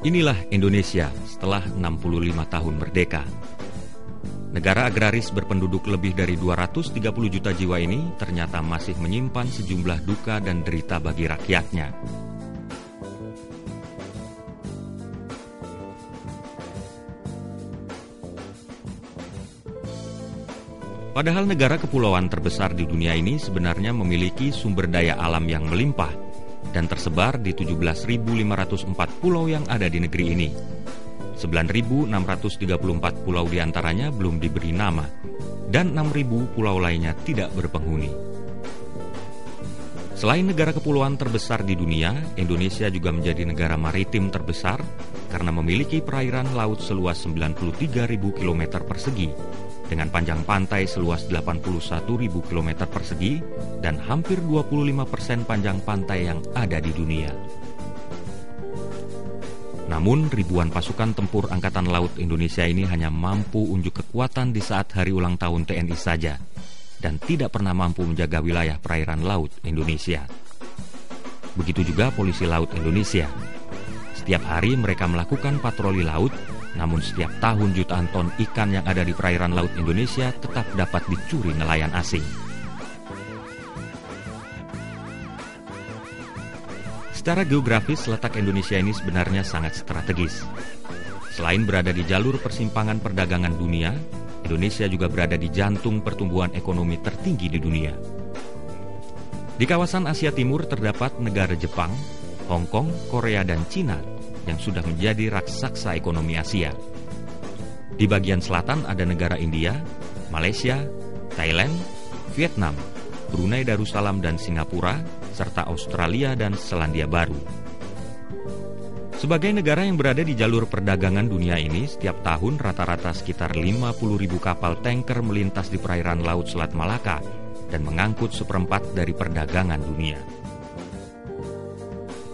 Inilah Indonesia setelah 65 tahun merdeka. Negara agraris berpenduduk lebih dari 230 juta jiwa ini ternyata masih menyimpan sejumlah duka dan derita bagi rakyatnya. Padahal negara kepulauan terbesar di dunia ini sebenarnya memiliki sumber daya alam yang melimpah dan tersebar di 17.504 pulau yang ada di negeri ini. 9.634 pulau diantaranya belum diberi nama, dan 6.000 pulau lainnya tidak berpenghuni. Selain negara kepulauan terbesar di dunia, Indonesia juga menjadi negara maritim terbesar karena memiliki perairan laut seluas 93.000 km persegi, dengan panjang pantai seluas 81.000 km persegi dan hampir 25% panjang pantai yang ada di dunia. Namun, ribuan pasukan tempur Angkatan Laut Indonesia ini hanya mampu unjuk kekuatan di saat hari ulang tahun TNI saja, dan tidak pernah mampu menjaga wilayah perairan laut Indonesia. Begitu juga Polisi Laut Indonesia. Setiap hari mereka melakukan patroli laut, namun setiap tahun jutaan ton ikan yang ada di perairan laut Indonesia tetap dapat dicuri nelayan asing. Secara geografis, letak Indonesia ini sebenarnya sangat strategis. Selain berada di jalur persimpangan perdagangan dunia, Indonesia juga berada di jantung pertumbuhan ekonomi tertinggi di dunia. Di kawasan Asia Timur terdapat negara Jepang, Hong Kong, Korea, dan Cina yang sudah menjadi raksasa ekonomi Asia. Di bagian selatan ada negara India, Malaysia, Thailand, Vietnam, Brunei Darussalam dan Singapura, serta Australia dan Selandia Baru. Sebagai negara yang berada di jalur perdagangan dunia ini, setiap tahun rata-rata sekitar 50.000 kapal tanker melintas di perairan Laut Selat Malaka dan mengangkut seperempat dari perdagangan dunia.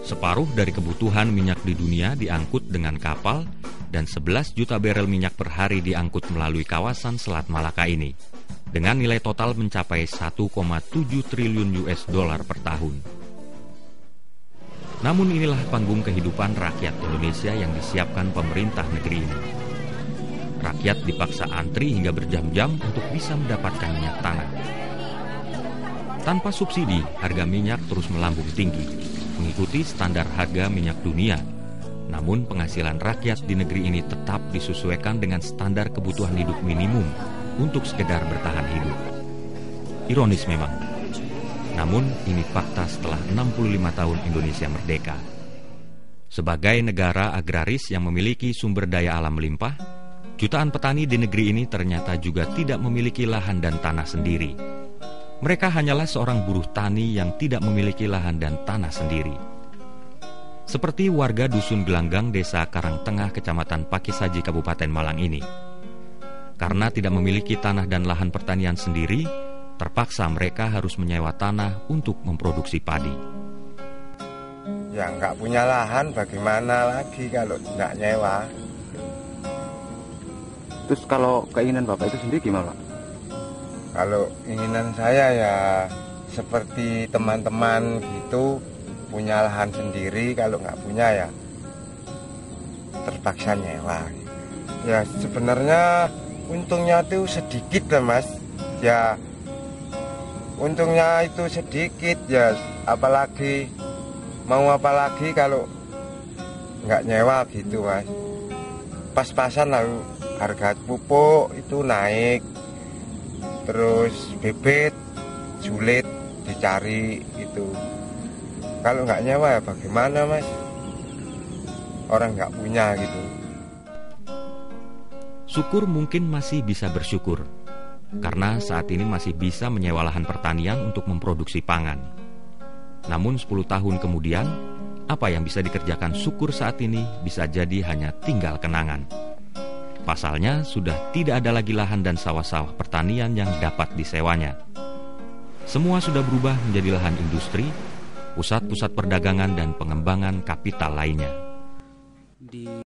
Separuh dari kebutuhan minyak di dunia diangkut dengan kapal dan 11 juta barel minyak per hari diangkut melalui kawasan Selat Malaka ini, dengan nilai total mencapai 1,7 triliun US dollar per tahun. Namun inilah panggung kehidupan rakyat Indonesia yang disiapkan pemerintah negeri ini. Rakyat dipaksa antri hingga berjam-jam untuk bisa mendapatkan minyak tanah. Tanpa subsidi, harga minyak terus melambung tinggi, mengikuti standar harga minyak dunia. Namun penghasilan rakyat di negeri ini tetap disesuaikan dengan standar kebutuhan hidup minimum untuk sekedar bertahan hidup. Ironis memang. Namun ini fakta setelah 65 tahun Indonesia merdeka. Sebagai negara agraris yang memiliki sumber daya alam melimpah, jutaan petani di negeri ini ternyata juga tidak memiliki lahan dan tanah sendiri. Mereka hanyalah seorang buruh tani yang tidak memiliki lahan dan tanah sendiri. Seperti warga Dusun Gelanggang, Desa Karangtengah, Kecamatan Pakisaji, Kabupaten Malang ini. Karena tidak memiliki tanah dan lahan pertanian sendiri, terpaksa mereka harus menyewa tanah untuk memproduksi padi. Ya nggak punya lahan, bagaimana lagi kalau nggak nyewa? Terus kalau keinginan Bapak itu sendiri gimana, Pak? Kalau keinginan saya ya seperti teman-teman gitu, punya lahan sendiri. Kalau nggak punya ya terpaksa nyewa. Ya sebenarnya untungnya itu sedikit lah Mas. Ya untungnya itu sedikit ya, apalagi kalau nggak nyewa gitu Mas. Pas-pasan lalu harga pupuk itu naik. Terus bibit sulit dicari itu. Kalau nggak nyewa ya bagaimana Mas? Orang nggak punya gitu. Syukur mungkin masih bisa bersyukur, karena saat ini masih bisa menyewa lahan pertanian untuk memproduksi pangan. Namun 10 tahun kemudian, apa yang bisa dikerjakan Syukur saat ini bisa jadi hanya tinggal kenangan. Pasalnya, sudah tidak ada lagi lahan dan sawah-sawah pertanian yang dapat disewanya. Semua sudah berubah menjadi lahan industri, pusat-pusat perdagangan dan pengembangan kapital lainnya.